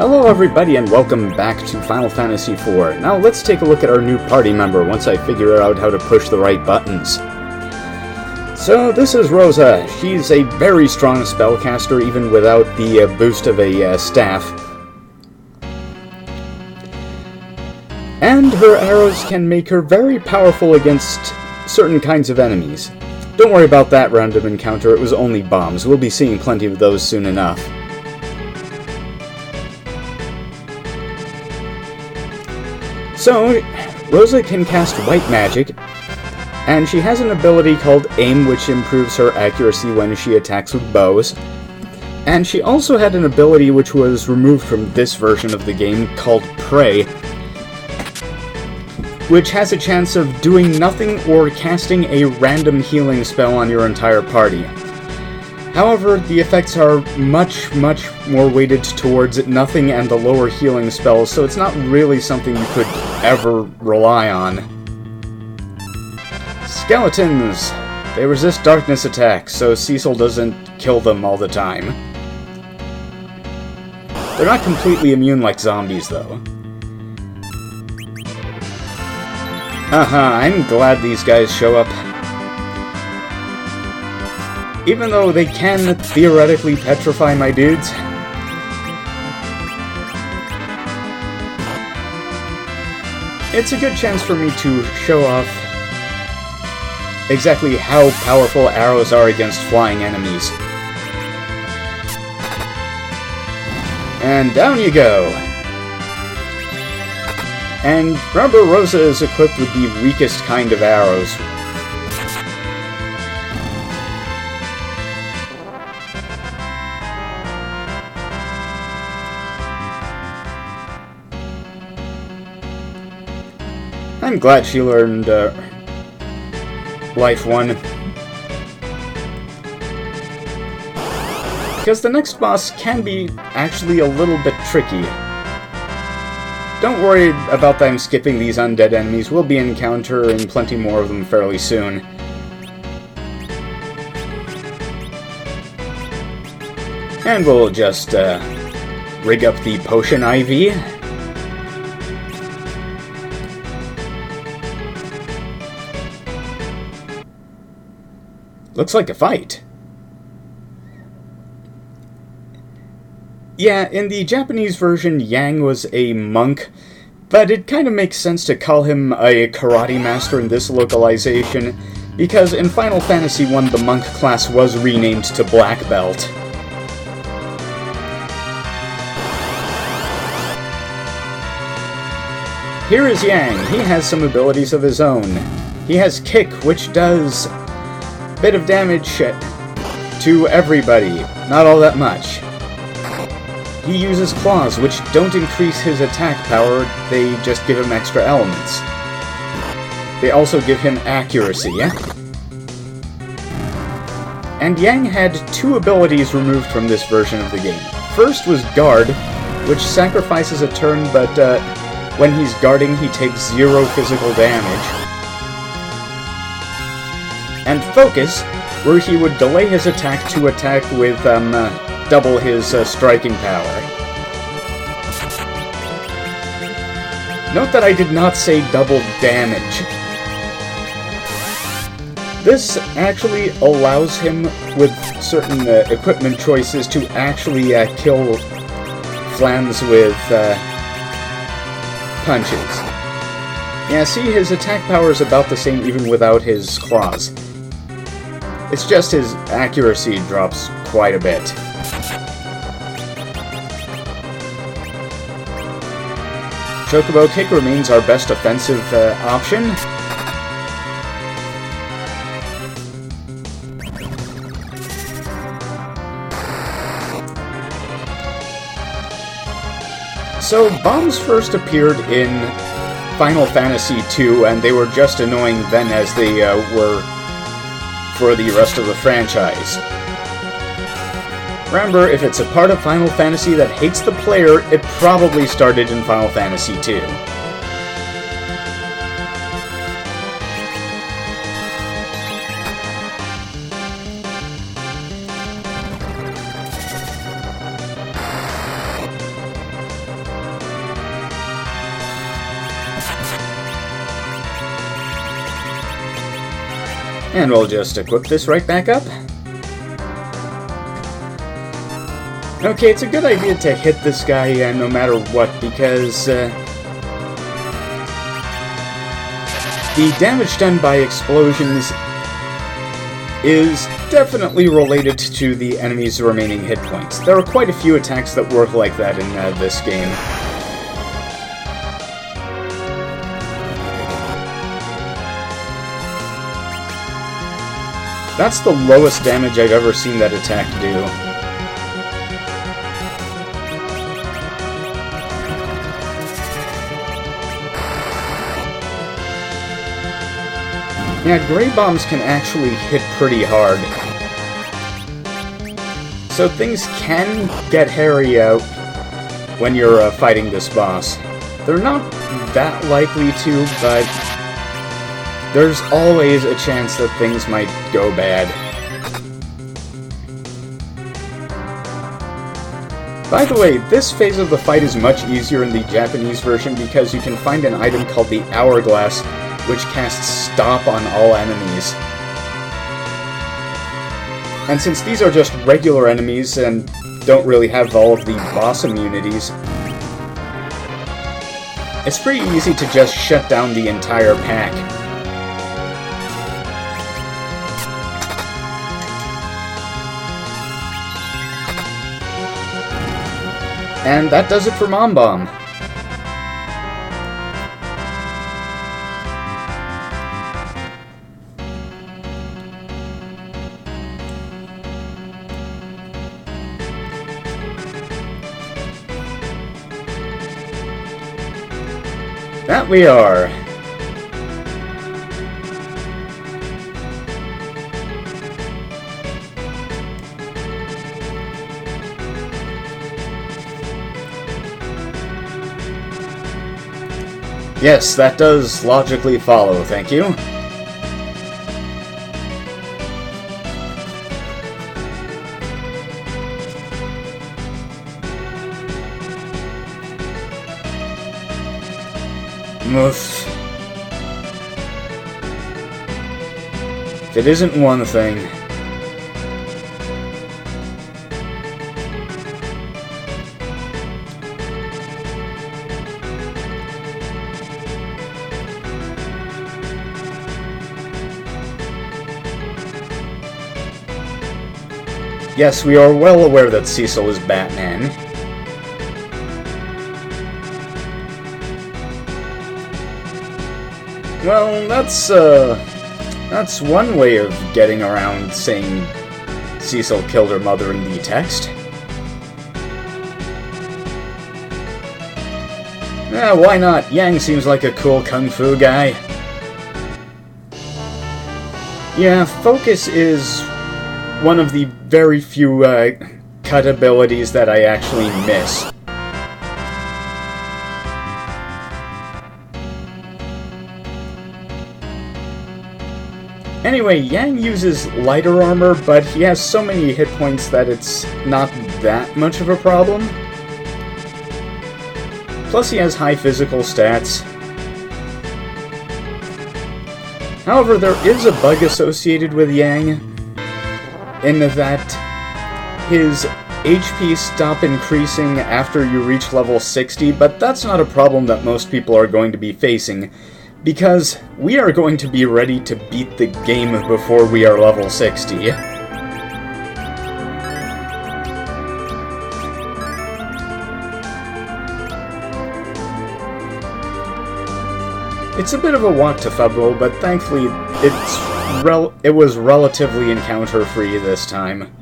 Hello everybody and welcome back to Final Fantasy IV. Now let's take a look at our new party member once I figure out how to push the right buttons. So this is Rosa. She's a very strong spellcaster even without the boost of a staff. And her arrows can make her very powerful against certain kinds of enemies. Don't worry about that random encounter, it was only bombs. We'll be seeing plenty of those soon enough. So, Rosa can cast white magic, and she has an ability called Aim, which improves her accuracy when she attacks with bows. And she also had an ability which was removed from this version of the game called Pray, which has a chance of doing nothing or casting a random healing spell on your entire party. However, the effects are much more weighted towards nothing and the lower healing spells, so it's not really something you could ever rely on. Skeletons! They resist darkness attacks, so Cecil doesn't kill them all the time. They're not completely immune like zombies, though. I'm glad these guys show up. Even though they can theoretically petrify my dudes. It's a good chance for me to show off exactly how powerful arrows are against flying enemies. And down you go! And remember, Rosa is equipped with the weakest kind of arrows. I'm glad she learned Life 1. Because the next boss can be actually a little bit tricky. Don't worry about them skipping these undead enemies, we'll be encountering plenty more of them fairly soon. And we'll just rig up the potion IV. Looks like a fight. Yeah, in the Japanese version, Yang was a monk, but it kind of makes sense to call him a karate master in this localization, because in Final Fantasy I, the monk class was renamed to Black Belt. Here is Yang. He has some abilities of his own. He has Kick, which does a bit of damage to everybody, not all that much. He uses Claws, which don't increase his attack power, they just give him extra elements. They also give him accuracy. And Yang had two abilities removed from this version of the game. First was Guard, which sacrifices a turn, but when he's guarding he takes 0 physical damage. And Focus, where he would delay his attack to attack with double his striking power. Note that I did not say double damage. This actually allows him, with certain equipment choices, to actually kill Flans with punches. Yeah, see, his attack power is about the same even without his claws. It's just his accuracy drops quite a bit. Chocobo Kick remains our best offensive option. So, bombs first appeared in Final Fantasy II, and they were just annoying then as they were for the rest of the franchise. Remember, if it's a part of Final Fantasy that hates the player, it probably started in Final Fantasy II. And we'll just equip this right back up. Okay, it's a good idea to hit this guy no matter what, because the damage done by explosions is definitely related to the enemy's remaining hit points. There are quite a few attacks that work like that in this game. That's the lowest damage I've ever seen that attack do. Yeah, Grey Bombs can actually hit pretty hard. So things can get hairy out when you're fighting this boss. They're not that likely to, but there's always a chance that things might go bad. By the way, this phase of the fight is much easier in the Japanese version because you can find an item called the Hourglass, which casts Stop on all enemies. And since these are just regular enemies and don't really have all of the boss immunities, it's pretty easy to just shut down the entire pack. And that does it for Mom Bomb. That we are. Yes, that does logically follow, thank you. Oof. If it isn't one thing. Yes, we are well aware that Cecil is Batman. Well, that's one way of getting around saying Cecil killed her mother in the text. Why not? Yang seems like a cool kung fu guy. Yeah, Focus is one of the very few cut abilities that I actually miss. Anyway, Yang uses lighter armor, but he has so many hit points that it's not that much of a problem. Plus he has high physical stats. However, there is a bug associated with Yang, in that his HP stop increasing after you reach level 60, but that's not a problem that most people are going to be facing, because we are going to be ready to beat the game before we are level 60. It's a bit of a walk to Fubbo, but thankfully it was relatively encounter-free this time.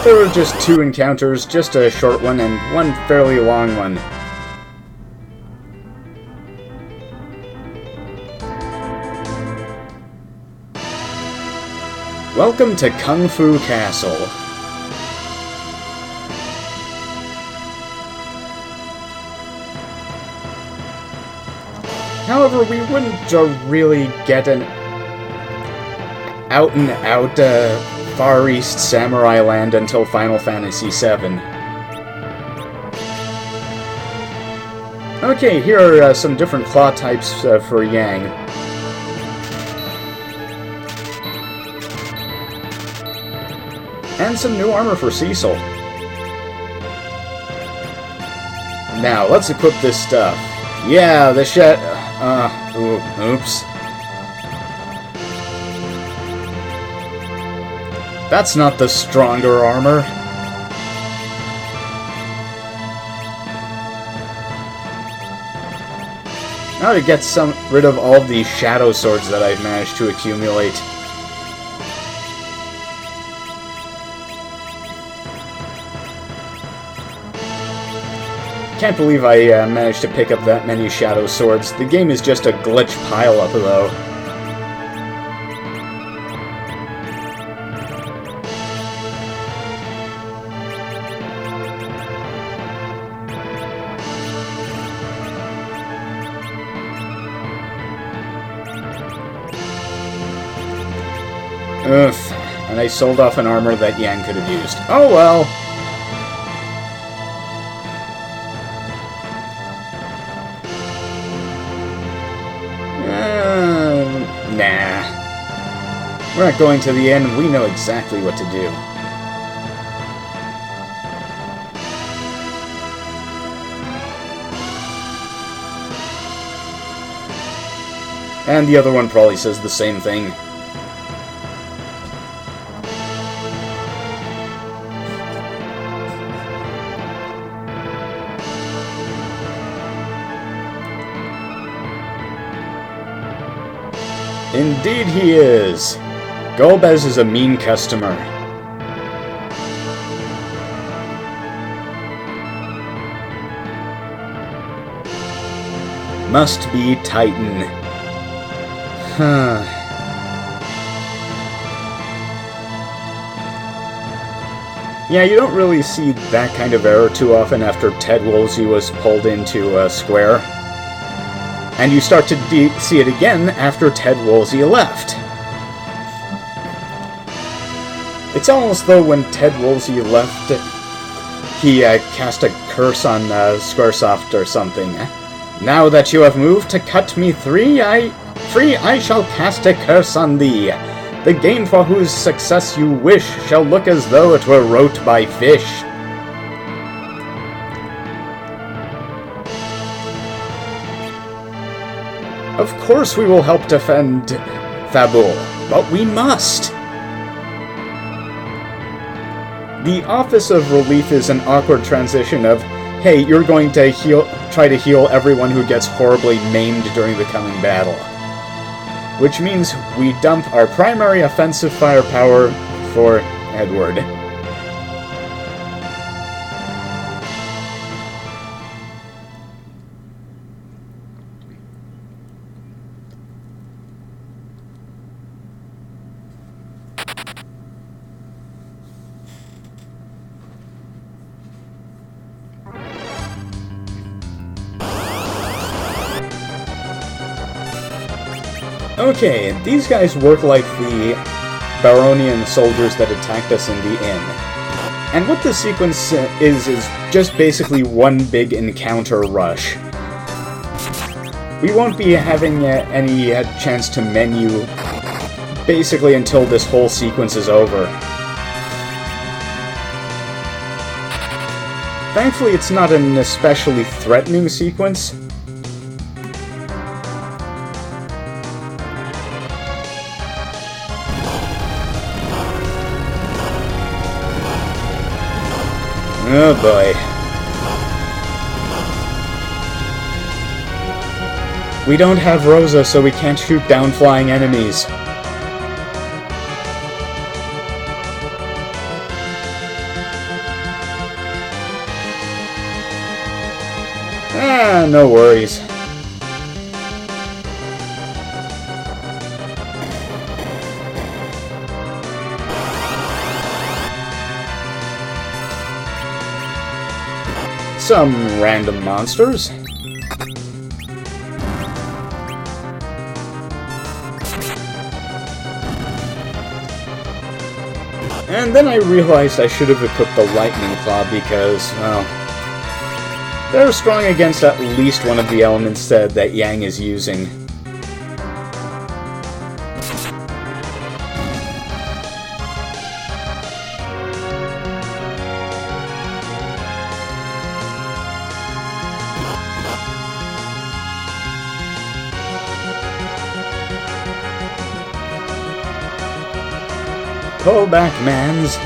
There were just 2 encounters, just a short one and one fairly long one. Welcome to Kung Fu Castle. However, we wouldn't really get an out and out Far East Samurai Land until Final Fantasy VII. Okay, here are some different claw types for Yang. And some new armor for Cecil. Now, let's equip this stuff. Yeah, the oops. That's not the stronger armor. Now to get rid of all of these shadow swords that I've managed to accumulate. Can't believe I managed to pick up that many shadow swords. The game is just a glitch pile-up, though. Ugh, and I sold off an armor that Yang could have used. Oh well! Nah. We're not going to the end, we know exactly what to do. And the other one probably says the same thing. Indeed he is. Golbez is a mean customer. Must be Titan. Huh. Yeah, you don't really see that kind of error too often after Ted Woolsey was pulled into Square. And you start to see it again after Ted Woolsey left. It's almost though when Ted Woolsey left, he cast a curse on Squaresoft or something. Now that you have moved to cut me free, I shall cast a curse on thee. The game for whose success you wish shall look as though it were wrote by fish. Of course we will help defend Fabul, but we must! The Office of Relief is an awkward transition of, hey, you're going to try to heal everyone who gets horribly maimed during the coming battle. Which means we dump our primary offensive firepower for Edward. Okay, these guys work like the Baronian soldiers that attacked us in the inn. And what this sequence is just basically one big encounter rush. We won't be having any chance to menu basically until this whole sequence is over. Thankfully, it's not an especially threatening sequence. Oh boy. We don't have Rosa, so we can't shoot down flying enemies. Ah, no worries. Some random monsters. And then I realized I should have equipped the Lightning Claw because, well, they're strong against at least one of the elements that Yang is using. Pull back, mans.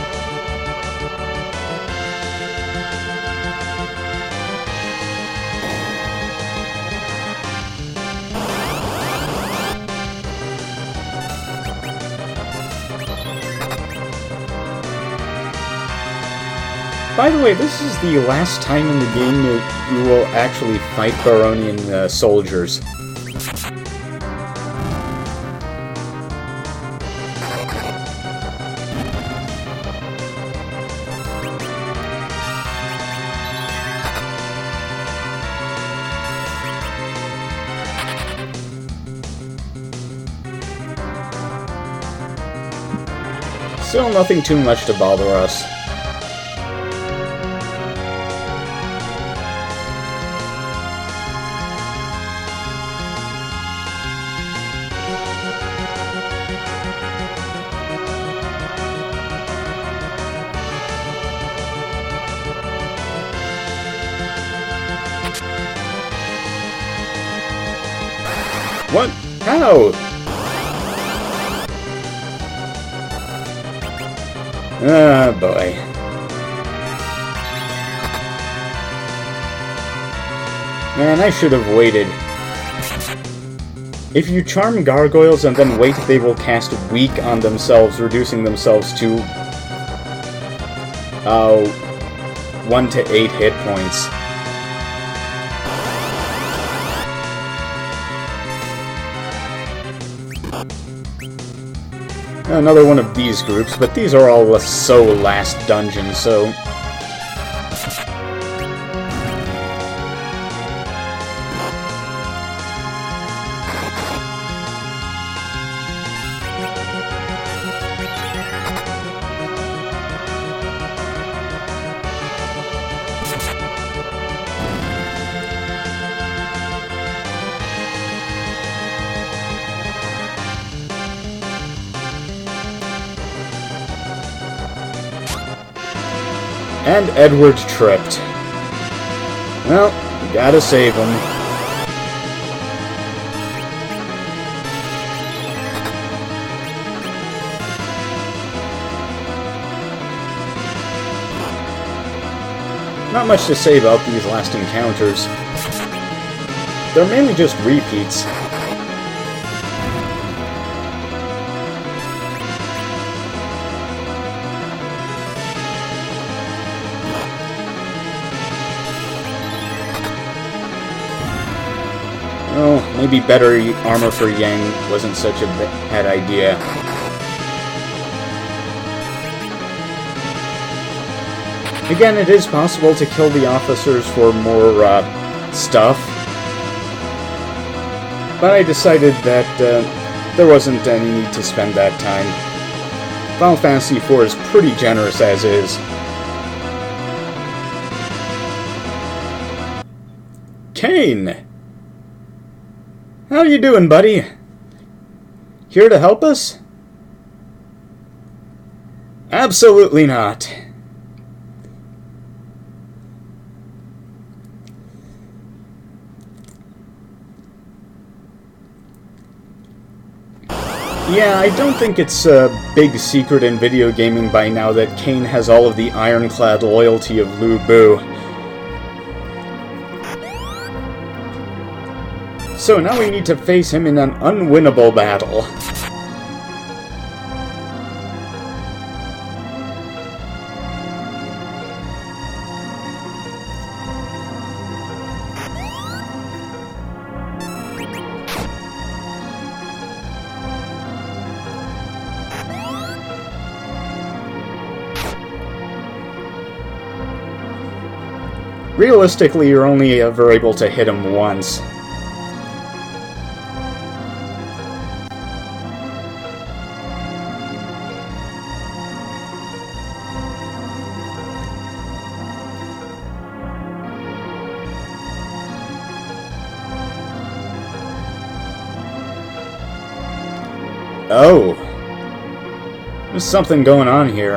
By the way, this is the last time in the game that you will actually fight Baronian soldiers. Still nothing too much to bother us. What? How? Ah, boy. Man, I should have waited. If you charm gargoyles and then wait, they will cast weak on themselves, reducing themselves to 1 to 8 hit points. Another one of these groups, but these are all so last dungeon, so... And Edward tripped. Well, we gotta save him. Not much to say about these last encounters. They're mainly just repeats. Oh, maybe better armor for Yang wasn't such a bad idea. Again, it is possible to kill the officers for more stuff, but I decided that there wasn't any need to spend that time. Final Fantasy IV is pretty generous as is. Kane! How you doing, buddy? Here to help us? Absolutely not. Yeah, I don't think it's a big secret in video gaming by now that Kane has all of the ironclad loyalty of Lu Bu. So now we need to face him in an unwinnable battle. Realistically, you're only ever able to hit him once. Oh. There's something going on here.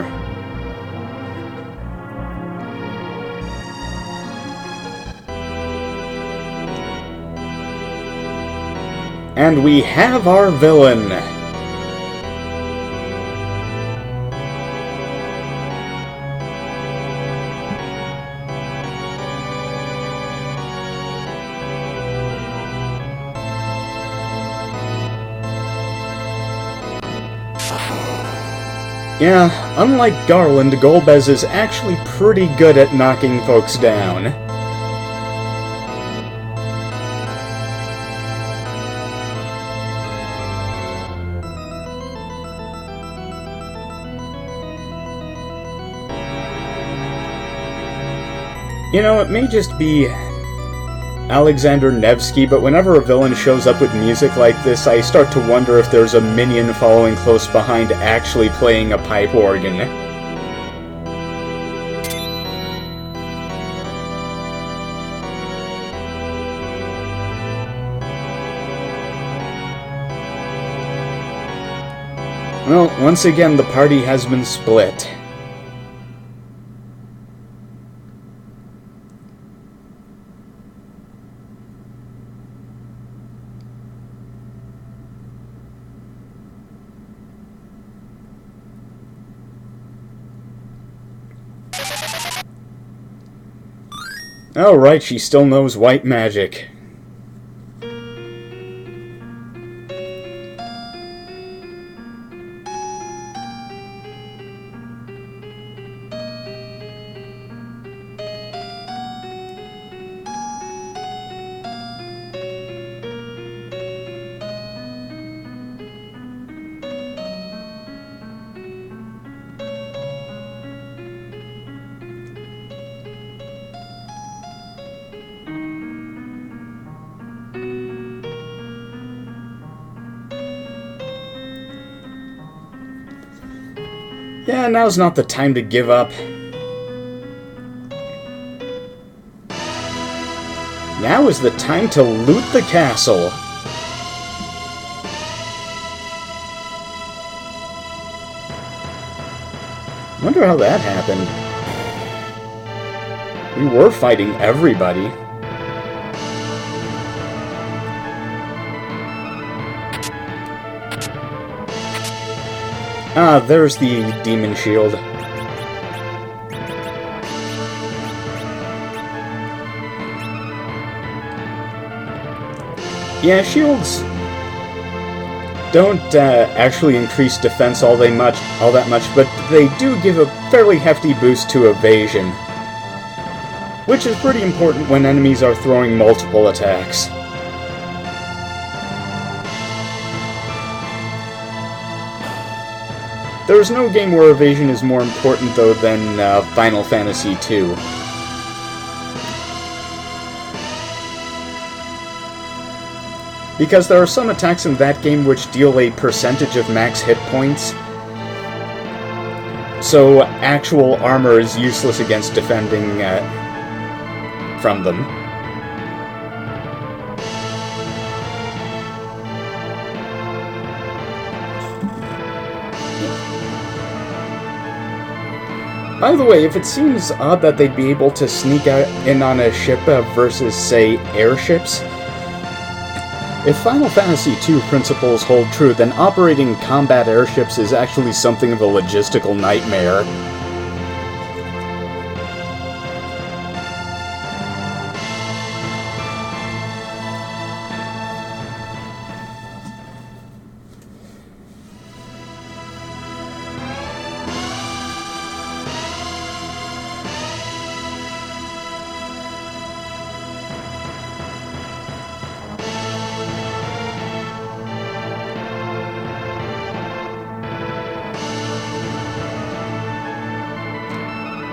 And we have our villain. Yeah, unlike Garland, Golbez is actually pretty good at knocking folks down. You know, it may just be Alexander Nevsky, but whenever a villain shows up with music like this, I start to wonder if there's a minion following close behind actually playing a pipe organ. Well, once again, the party has been split. Oh, right, she still knows white magic. Yeah, now's not the time to give up. Now is the time to loot the castle. Wonder how that happened. We were fighting everybody. Ah, there's the demon shield. Yeah, shields don't actually increase defense all that much, but they do give a fairly hefty boost to evasion, which is pretty important when enemies are throwing multiple attacks. There's no game where evasion is more important, though, than Final Fantasy II. Because there are some attacks in that game which deal a percentage of max hit points, so actual armor is useless against defending from them. By the way, if it seems odd that they'd be able to sneak in on a ship versus, say, airships, if Final Fantasy II principles hold true, then operating combat airships is actually something of a logistical nightmare.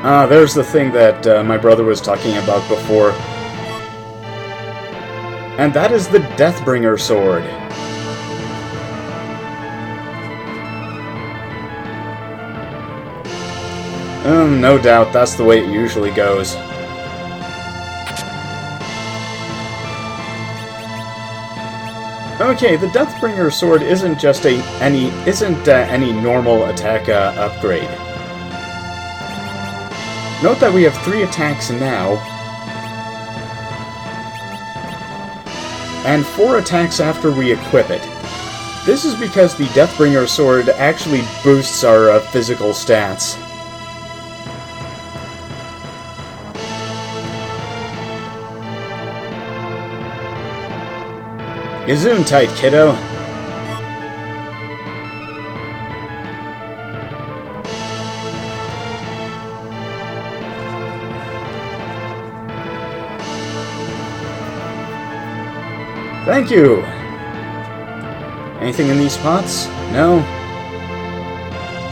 Ah, there's the thing that my brother was talking about before. And that is the Deathbringer sword. No doubt, that's the way it usually goes. Okay, the Deathbringer sword isn't just any normal attack upgrade. Note that we have 3 attacks now, and 4 attacks after we equip it. This is because the Deathbringer sword actually boosts our physical stats. Gesundheit, kiddo. Thank you! Anything in these pots? No?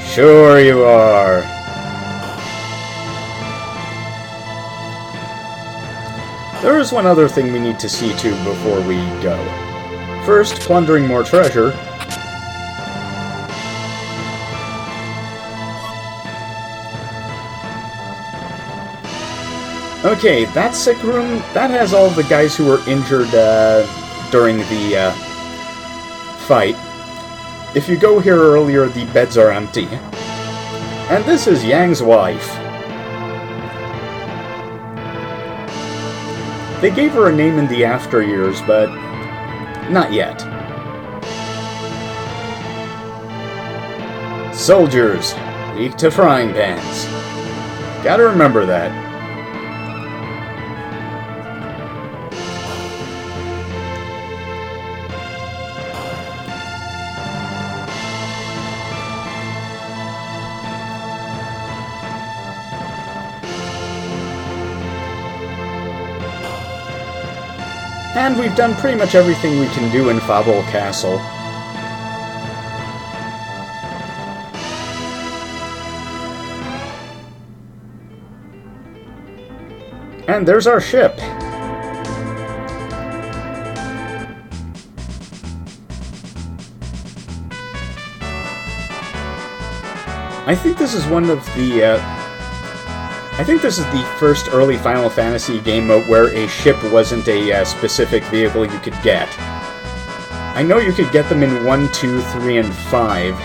Sure you are! There is one other thing we need to see to before we go. First, plundering more treasure. Okay, that sick room, that has all the guys who were injured during the fight. If you go here earlier, the beds are empty. And this is Yang's wife. They gave her a name in the after years, but not yet. Soldiers, weak to frying pans. Gotta remember that. And we've done pretty much everything we can do in Fable Castle. And there's our ship. I think this is one of the I think this is the first early Final Fantasy game where a ship wasn't a specific vehicle you could get. I know you could get them in 1, 2, 3, and 5.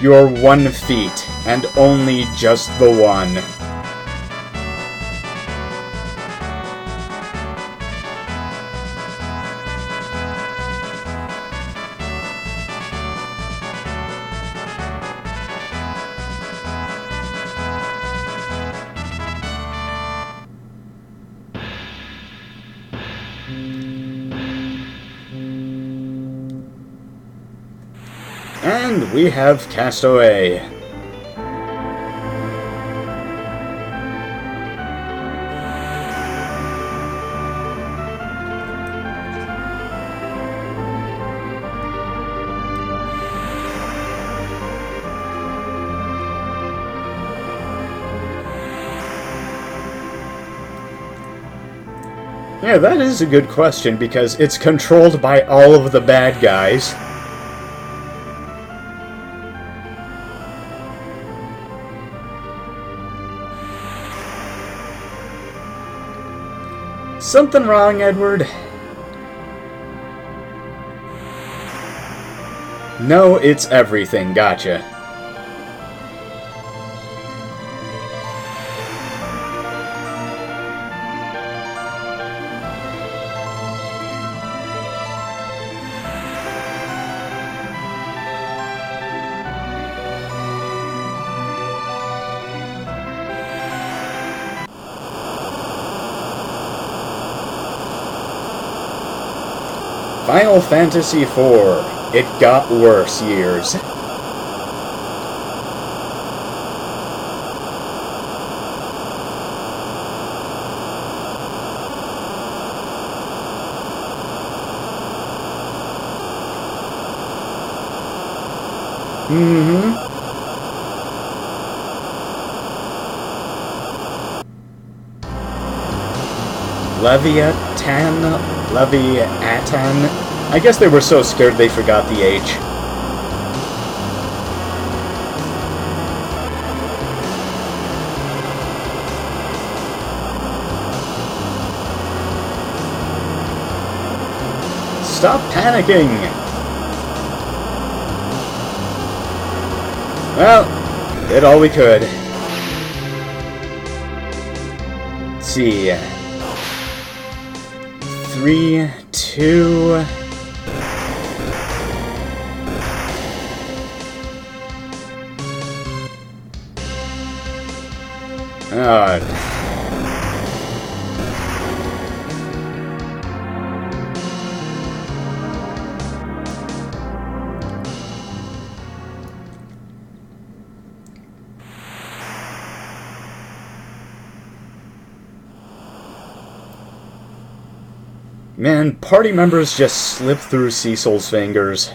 You're 1 feet, and only just the one. And we have Castaway. Yeah, that is a good question, because it's controlled by all of the bad guys. Something wrong, Edward? No, it's everything. Gotcha. Final Fantasy IV. It got worse years. Leviathan? I guess they were so scared they forgot the H. stop panicking! Well, did all we could. Let's see. 3, 2... Oh. Man, party members just slip through Cecil's fingers.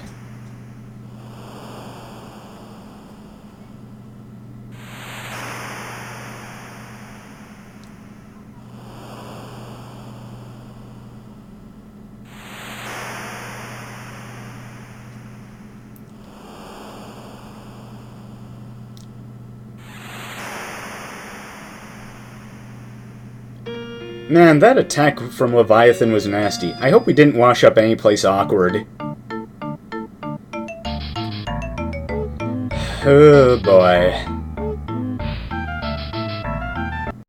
Man, that attack from Leviathan was nasty. I hope we didn't wash up any place awkward. Oh boy.